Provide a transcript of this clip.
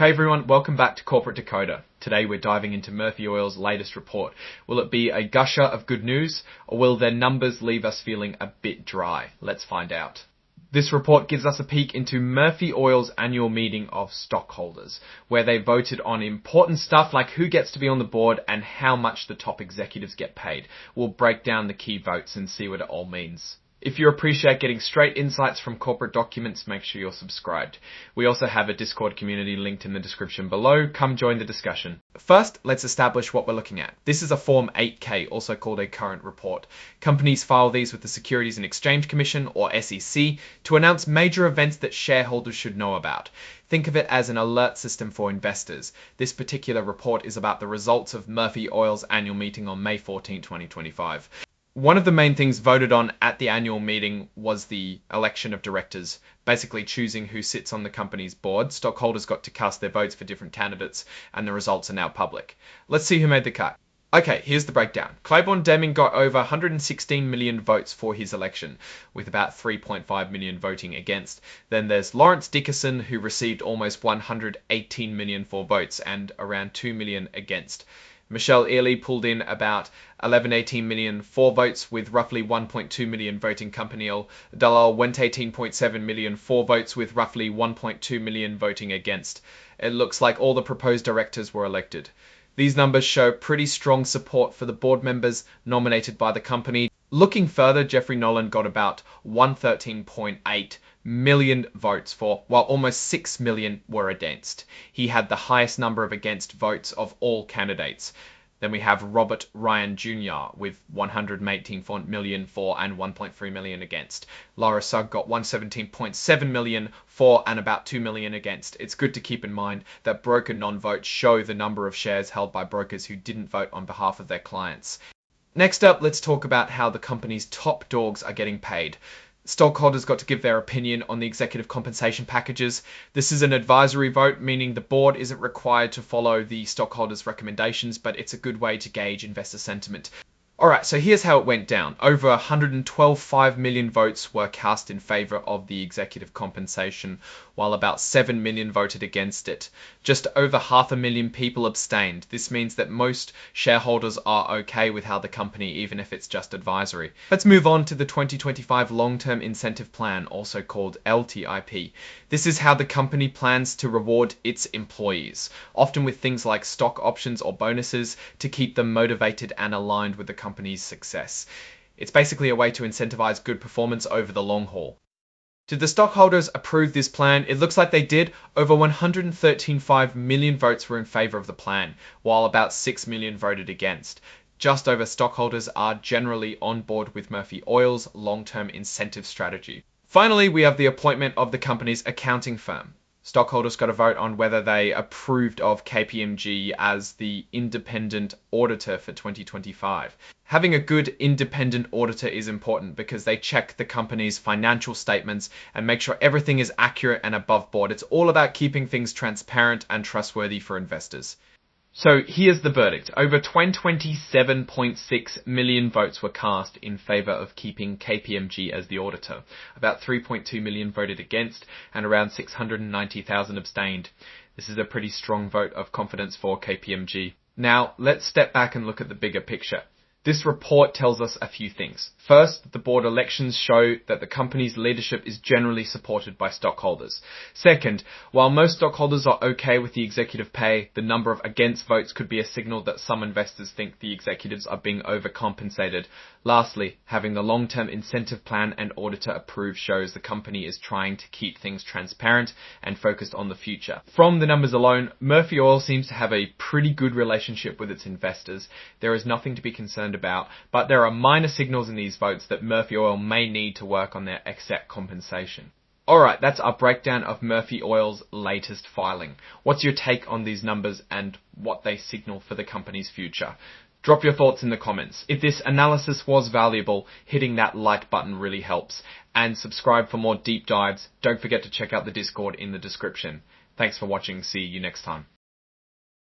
Hey everyone, welcome back to Corporate Decoder. Today we're diving into Murphy Oil's latest report. Will it be a gusher of good news, or will their numbers leave us feeling a bit dry? Let's find out. This report gives us a peek into Murphy Oil's annual meeting of stockholders, where they voted on important stuff like who gets to be on the board and how much the top executives get paid. We'll break down the key votes and see what it all means. If you appreciate getting straight insights from corporate documents, make sure you're subscribed. We also have a Discord community linked in the description below. Come join the discussion. First, let's establish what we're looking at. This is a Form 8K, also called a current report. Companies file these with the Securities and Exchange Commission, or SEC, to announce major events that shareholders should know about. Think of it as an alert system for investors. This particular report is about the results of Murphy Oil's annual meeting on May 14, 2025. One of the main things voted on at the annual meeting was the election of directors, basically choosing who sits on the company's board. Stockholders got to cast their votes for different candidates, and the results are now public. Let's see who made the cut. Okay, here's the breakdown. Claiborne Deming got over 116 million votes for his election, with about 3.5 million voting against. Then there's Lawrence Dickerson, who received almost 118 million for votes and around 2 million against. Michelle Early pulled in about 18 million for votes, with roughly 1.2 million voting Campanile. Dalal went 18.7 million for votes, with roughly 1.2 million voting against. It looks like all the proposed directors were elected. These numbers show pretty strong support for the board members nominated by the company. Looking further, Jeffrey Nolan got about 113.8 million votes for, while almost 6 million were against. He had the highest number of against votes of all candidates. Then we have Robert Ryan Jr. with 118 million for and 1.3 million against. Laura Sugg got 117.7 million for and about 2 million against. It's good to keep in mind that broker non-votes show the number of shares held by brokers who didn't vote on behalf of their clients. Next up, let's talk about how the company's top dogs are getting paid. Stockholders got to give their opinion on the executive compensation packages. This is an advisory vote, meaning the board isn't required to follow the stockholders' recommendations, but it's a good way to gauge investor sentiment. Alright, so here's how it went down. Over 112.5 million votes were cast in favor of the executive compensation, while about 7 million voted against it. Just over 500,000 people abstained. This means that most shareholders are okay with how the company, even if it's just advisory. Let's move on to the 2025 Long-Term Incentive Plan, also called LTIP. This is how the company plans to reward its employees, often with things like stock options or bonuses to keep them motivated and aligned with the company's success. It's basically a way to incentivize good performance over the long haul. Did the stockholders approve this plan? It looks like they did. Over 113.5 million votes were in favor of the plan, while about 6 million voted against. Just over stockholders are generally on board with Murphy Oil's long-term incentive strategy. Finally, we have the appointment of the company's accounting firm. Stockholders got a vote on whether they approved of KPMG as the independent auditor for 2025. Having a good independent auditor is important because they check the company's financial statements and make sure everything is accurate and above board. It's all about keeping things transparent and trustworthy for investors. So here's the verdict. Over 27.6 million votes were cast in favor of keeping KPMG as the auditor. About 3.2 million voted against and around 690,000 abstained. This is a pretty strong vote of confidence for KPMG. Now, let's step back and look at the bigger picture. This report tells us a few things. First, the board elections show that the company's leadership is generally supported by stockholders. Second, while most stockholders are okay with the executive pay, the number of against votes could be a signal that some investors think the executives are being overcompensated. Lastly, having the long-term incentive plan and auditor approved shows the company is trying to keep things transparent and focused on the future. From the numbers alone, Murphy Oil seems to have a pretty good relationship with its investors. There is nothing to be concerned about, but there are minor signals in these votes that Murphy Oil may need to work on their exec compensation. Alright, that's our breakdown of Murphy Oil's latest filing. What's your take on these numbers and what they signal for the company's future? Drop your thoughts in the comments. If this analysis was valuable, hitting that like button really helps. And subscribe for more deep dives. Don't forget to check out the Discord in the description. Thanks for watching. See you next time.